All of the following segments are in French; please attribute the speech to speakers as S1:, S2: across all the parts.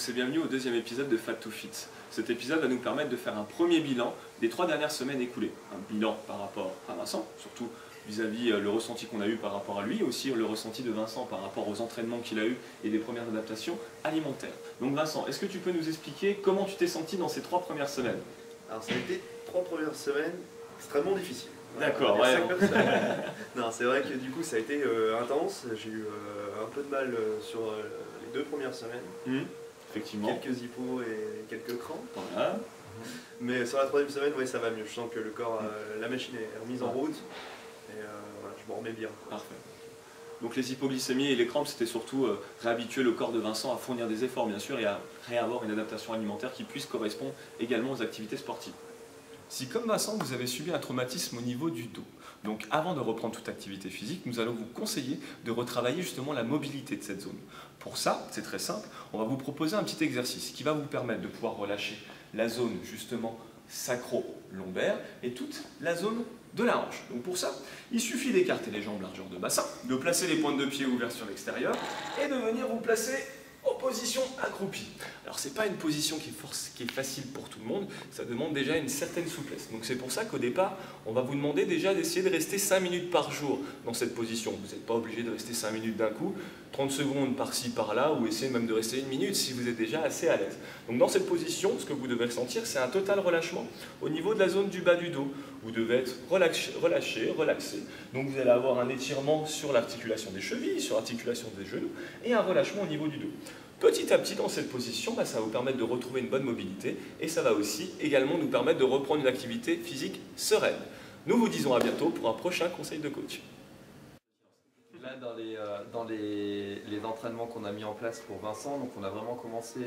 S1: tous et bienvenue au deuxième épisode de Fat to Fit. Cet épisode va nous permettre de faire un premier bilan des 3 dernières semaines écoulées. Un bilan par rapport à Vincent, surtout vis-à-vis le ressenti qu'on a eu par rapport à lui, aussi le ressenti de Vincent par rapport aux entraînements qu'il a eu et des premières adaptations alimentaires. Donc Vincent, est-ce que tu peux nous expliquer comment tu t'es senti dans ces 3 premières semaines?
S2: Alors ça a été 3 premières semaines extrêmement difficiles.
S1: D'accord, ouais.
S2: Non, c'est vrai que du coup ça a été intense, j'ai eu un peu de mal sur les 2 premières semaines.
S1: Effectivement.
S2: Quelques hippos et quelques crampes.
S1: Voilà.
S2: Mais sur la 3e semaine, ouais, ça va mieux. Je sens que le corps, la machine est remise en route et voilà, je m'en remets bien.
S1: Parfait. Donc les hypoglycémies et les crampes, c'était surtout réhabituer le corps de Vincent à fournir des efforts bien sûr et à réavoir une adaptation alimentaire qui puisse correspondre également aux activités sportives. Si comme Vincent, vous avez subi un traumatisme au niveau du dos, donc avant de reprendre toute activité physique, nous allons vous conseiller de retravailler justement la mobilité de cette zone. Pour ça, c'est très simple, on va vous proposer un petit exercice qui va vous permettre de pouvoir relâcher la zone justement sacro-lombaire et toute la zone de la hanche. Donc pour ça, il suffit d'écarter les jambes largeur de bassin, de placer les pointes de pied ouvertes sur l'extérieur et de venir vous placer en position accroupie. Alors c'est pas une position qui est facile pour tout le monde, ça demande déjà une certaine souplesse. Donc c'est pour ça qu'au départ, on va vous demander déjà d'essayer de rester 5 minutes par jour dans cette position. Vous n'êtes pas obligé de rester 5 minutes d'un coup, 30 secondes par-ci par-là, ou essayez même de rester 1 minute si vous êtes déjà assez à l'aise. Donc dans cette position, ce que vous devez ressentir, c'est un total relâchement au niveau de la zone du bas du dos. Vous devez être relâché, relaxé. Donc vous allez avoir un étirement sur l'articulation des chevilles, sur l'articulation des genoux, et un relâchement au niveau du dos. Petit à petit, dans cette position, ça va vous permettre de retrouver une bonne mobilité et ça va aussi également nous permettre de reprendre une activité physique sereine. Nous vous disons à bientôt pour un prochain conseil de coach.
S3: Là, dans les entraînements qu'on a mis en place pour Vincent, donc on a vraiment commencé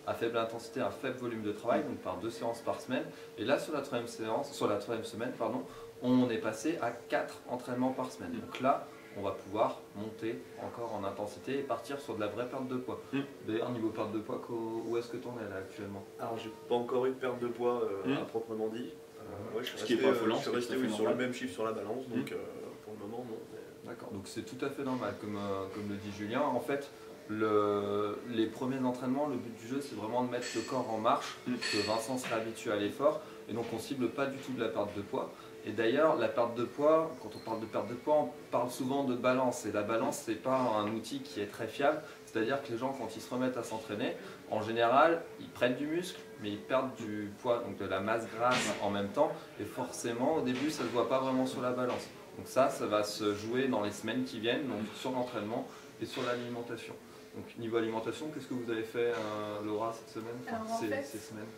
S3: à faible intensité, un faible volume de travail, donc par 2 séances par semaine. Et là, sur la 3e semaine, on est passé à 4 entraînements par semaine. Donc là, on va pouvoir monter encore en intensité et partir sur de la vraie perte de poids. D'ailleurs, niveau perte de poids, où est-ce que tu en es là actuellement?
S2: Alors j'ai pas encore eu de perte de poids à proprement dit. Ouais, je suis resté sur le même chiffre sur la balance, donc pour le moment non.
S3: D'accord, donc c'est tout à fait normal, comme le dit Julien. En fait, les premiers entraînements, le but du jeu, c'est vraiment de mettre le corps en marche, que Vincent sera habitué à l'effort, et donc on cible pas du tout de la perte de poids. Et d'ailleurs, la perte de poids, quand on parle de perte de poids, on parle souvent de balance, et la balance, c'est pas un outil qui est très fiable, c'est-à-dire que les gens, quand ils se remettent à s'entraîner, en général, ils prennent du muscle, mais ils perdent du poids, donc de la masse grasse en même temps, et forcément, au début, ça ne se voit pas vraiment sur la balance. Donc ça va se jouer dans les semaines qui viennent, donc sur l'entraînement et sur l'alimentation. Donc niveau alimentation, qu'est-ce que vous avez fait, Laura, cette semaine? Ces semaines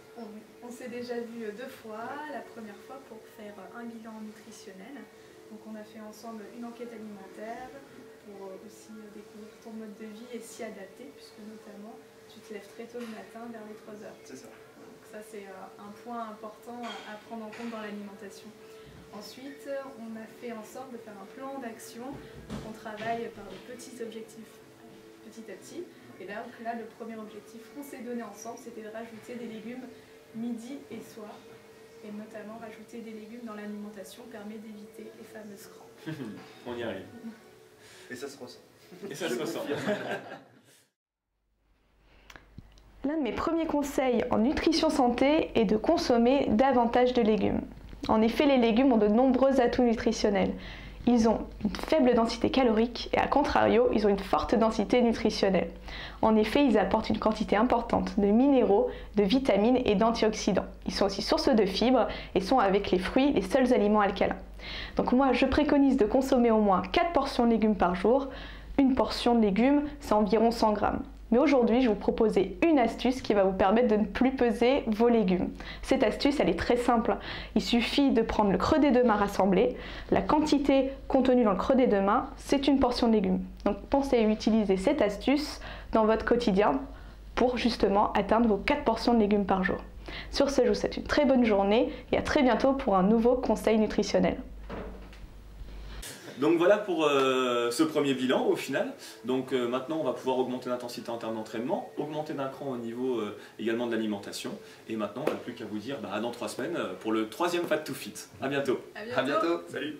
S4: on s'est déjà vu 2 fois. La première fois pour faire un bilan nutritionnel. Donc on a fait ensemble une enquête alimentaire pour aussi découvrir ton mode de vie et s'y adapter, puisque notamment tu te lèves très tôt le matin vers les 3 heures.
S2: C'est ça.
S4: Donc ça c'est un point important à prendre en compte dans l'alimentation. Ensuite, on a fait en sorte de faire un plan d'action. Donc on travaille par de petits objectifs petit à petit. Et là, le premier objectif qu'on s'est donné ensemble, c'était de rajouter des légumes midi et soir. Et notamment rajouter des légumes dans l'alimentation permet d'éviter les fameuses crampes.
S1: On y arrive.
S2: Et ça se ressent.
S1: Et ça se ressent.
S5: L'un de mes premiers conseils en nutrition santé est de consommer davantage de légumes. En effet, les légumes ont de nombreux atouts nutritionnels. Ils ont une faible densité calorique et à contrario, ils ont une forte densité nutritionnelle. En effet, ils apportent une quantité importante de minéraux, de vitamines et d'antioxydants. Ils sont aussi source de fibres et sont avec les fruits les seuls aliments alcalins. Donc moi, je préconise de consommer au moins 4 portions de légumes par jour. Une portion de légumes, c'est environ 100 grammes. Mais aujourd'hui, je vais vous proposer une astuce qui va vous permettre de ne plus peser vos légumes. Cette astuce, elle est très simple. Il suffit de prendre le creux des 2 mains rassemblés. La quantité contenue dans le creux des 2 mains, c'est une portion de légumes. Donc pensez à utiliser cette astuce dans votre quotidien pour justement atteindre vos 4 portions de légumes par jour. Sur ce, je vous souhaite une très bonne journée et à très bientôt pour un nouveau conseil nutritionnel.
S1: Donc voilà pour ce premier bilan au final. Donc maintenant on va pouvoir augmenter l'intensité en termes d'entraînement, augmenter d'un cran au niveau également de l'alimentation. Et maintenant on n'a plus qu'à vous dire dans 3 semaines pour le 3e Fat to Fit. À bientôt.
S4: À bientôt.
S2: Salut.